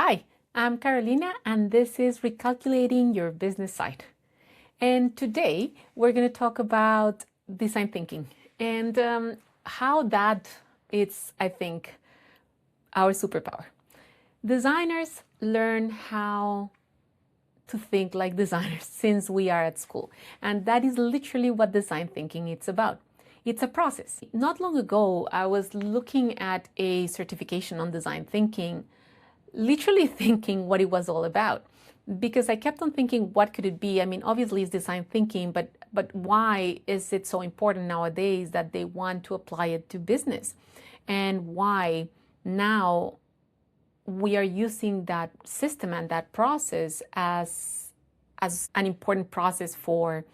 Hi, I'm Carolina, and this is Recalculating Your Business Site. And today we're going to talk about design thinking and how that is, I think, our superpower. Designers learn how to think like designers since we are at school, and that is literally what design thinking is about. It's a process. Not long ago, I was looking at a certification on design thinking, literally thinking what it was all about, because I kept on thinking, what could it be? I mean, obviously it's design thinking, but why is it so important nowadays that they want to apply it to business? And why now we are using that system and that process as an important process for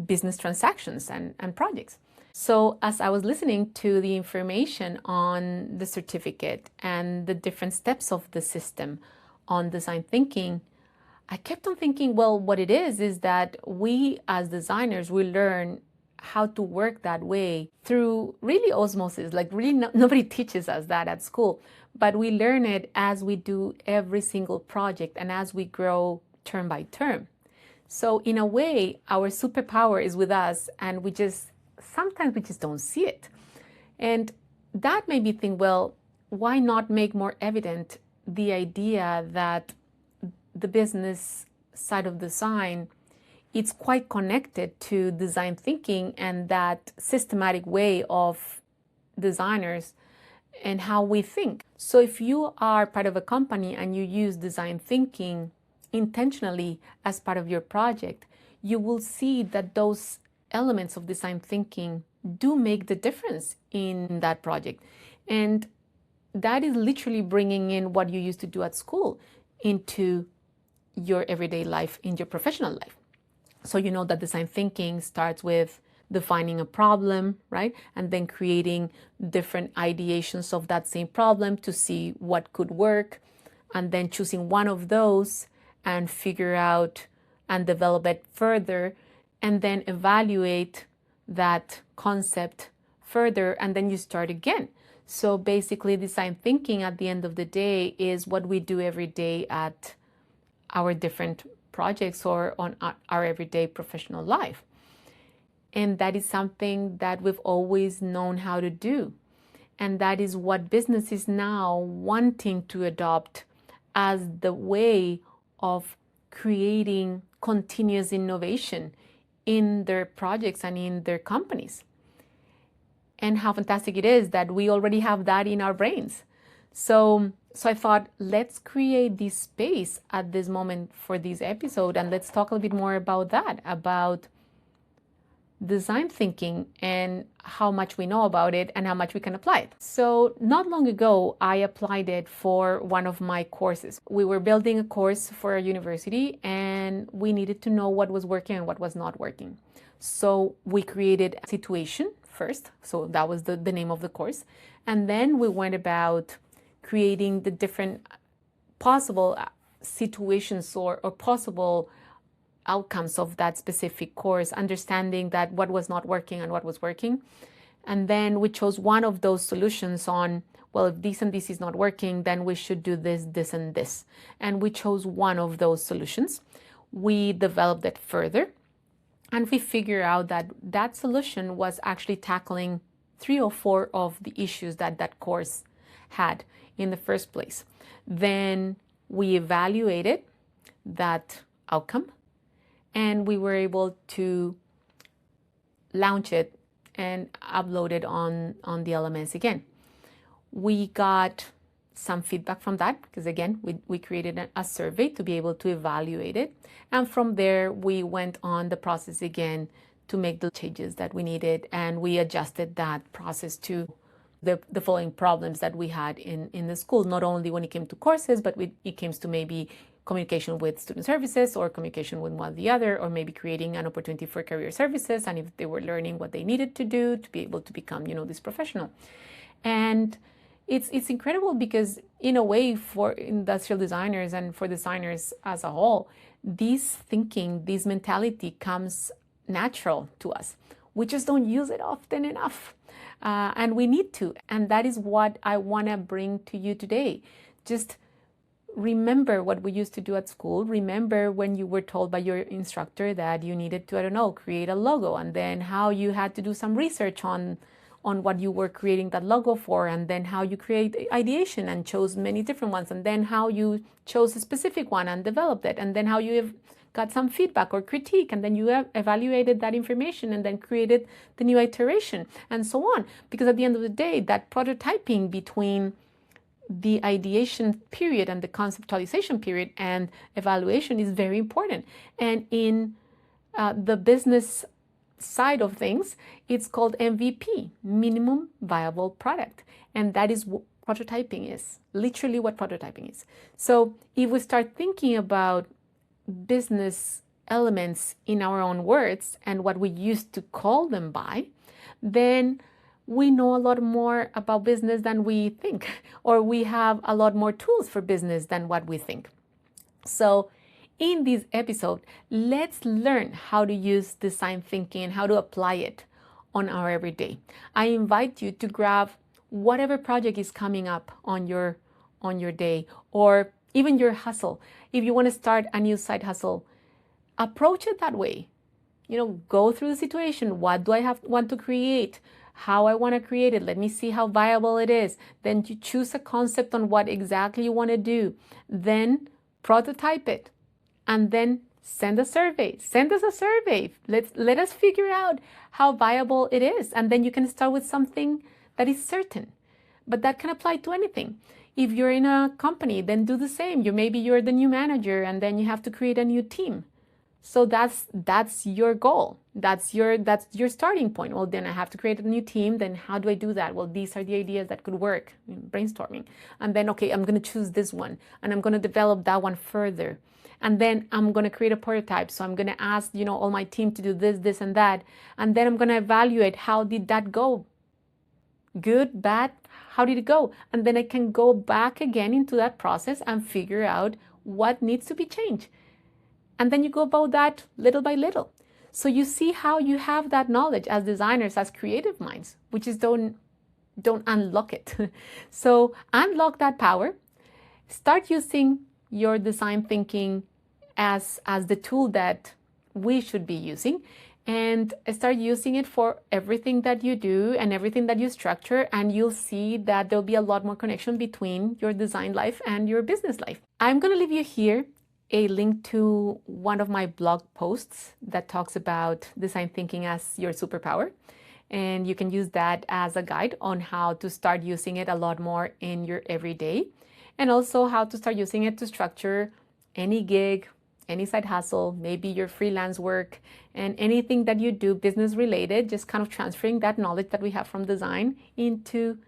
business transactions and projects. So as I was listening to the information on the certificate and the different steps of the system on design thinking, I kept on thinking, well, what it is that we as designers, we learn how to work that way through really osmosis. Like really nobody teaches us that at school, but we learn it as we do every single project and as we grow term by term. So in a way, our superpower is with us, and sometimes we just don't see it. And that made me think, well, why not make more evident the idea that the business side of design, it's quite connected to design thinking and that systematic way of designers and how we think. So if you are part of a company and you use design thinking intentionally as part of your project, you will see that those elements of design thinking do make the difference in that project. And that is literally bringing in what you used to do at school into your everyday life, in your professional life. So you know that design thinking starts with defining a problem, right? And then creating different ideations of that same problem to see what could work, and then choosing one of those and figure out and develop it further, and then evaluate that concept further, and then you start again. So basically, design thinking at the end of the day is what we do every day at our different projects or on our everyday professional life. And that is something that we've always known how to do. And that is what business is now wanting to adopt as the way of creating continuous innovation in their projects and in their companies. And how fantastic it is that we already have that in our brains. So I thought, let's create this space at this moment for this episode, and let's talk a little bit more about that, about design thinking and how much we know about it and how much we can apply it. So not long ago, I applied it for one of my courses. We were building a course for a university, and we needed to know what was working and what was not working. So we created a situation first. So that was the name of the course. And then we went about creating the different possible situations or possible outcomes of that specific course, understanding that what was not working and what was working. And then we chose one of those solutions on, well, if this and this is not working, then we should do this, this, and this. And we chose one of those solutions. We developed it further, and we figured out that that solution was actually tackling 3 or 4 of the issues that that course had in the first place. Then we evaluated that outcome, and we were able to launch it and upload it on the LMS again. We got some feedback from that because, again, we created a survey to be able to evaluate it. And from there, we went on the process again to make the changes that we needed, and we adjusted that process to the following problems that we had in the school, not only when it came to courses, but it came to maybe communication with student services or communication with one or the other, or maybe creating an opportunity for career services, and if they were learning what they needed to do to be able to become, this professional. And it's incredible because, in a way, for industrial designers and for designers as a whole, this thinking, this mentality comes natural to us. We just don't use it often enough. And we need to. And that is what I want to bring to you today. Just remember what we used to do at school. Remember when you were told by your instructor that you needed to, I don't know, create a logo, and then how you had to do some research on what you were creating that logo for, and then how you create ideation and chose many different ones, and then how you chose a specific one and developed it, and then how you have got some feedback or critique, and then you have evaluated that information and then created the new iteration, and so on. Because at the end of the day, that prototyping between the ideation period and the conceptualization period and evaluation is very important. And in the business side of things, it's called MVP, minimum viable product. And that is what prototyping is, literally what prototyping is. So if we start thinking about business elements in our own words and what we used to call them by, then we know a lot more about business than we think, or we have a lot more tools for business than what we think. So in this episode, let's learn how to use design thinking and how to apply it on our everyday. I invite you to grab whatever project is coming up on your day, or even your hustle. If you want to start a new side hustle, approach it that way. Go through the situation. What do I want to create? How I want to create it. Let me see how viable it is. Then you choose a concept on what exactly you want to do. Then prototype it. And then send a survey. Send us a survey. Let us figure out how viable it is. And then you can start with something that is certain. But that can apply to anything. If you're in a company, then do the same. Maybe you're the new manager and then you have to create a new team. So that's your goal. That's your starting point. Well, then I have to create a new team. Then how do I do that? Well, these are the ideas that could work. Brainstorming. And then, okay, I'm going to choose this one and I'm going to develop that one further. And then I'm going to create a prototype. So I'm going to ask, all my team to do this, and that. And then I'm going to evaluate, how did that go? Good, bad? How did it go? And then I can go back again into that process and figure out what needs to be changed. And then you go about that little by little. So you see how you have that knowledge as designers, as creative minds, which is don't unlock it. So unlock that power. Start using your design thinking as the tool that we should be using, and start using it for everything that you do and everything that you structure, and you'll see that there'll be a lot more connection between your design life and your business life. I'm going to leave you here a link to one of my blog posts that talks about design thinking as your superpower. And you can use that as a guide on how to start using it a lot more in your everyday, and also how to start using it to structure any gig, any side hustle, maybe your freelance work, and anything that you do business related, just kind of transferring that knowledge that we have from design into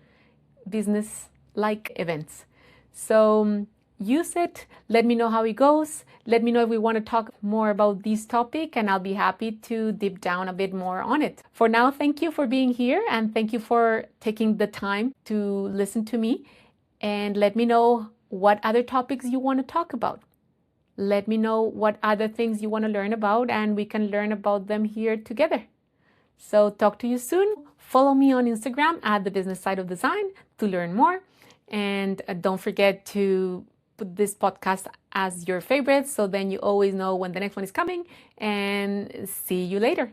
business-like events. So use it. Let me know how it goes. Let me know if we want to talk more about this topic, and I'll be happy to deep down a bit more on it. For now, thank you for being here, and thank you for taking the time to listen to me. And let me know what other topics you want to talk about. Let me know what other things you want to learn about, and we can learn about them here together. So talk to you soon. Follow me on Instagram at The Business Side of Design to learn more. And don't forget to put this podcast as your favorite, so then you always know when the next one is coming. And see you later.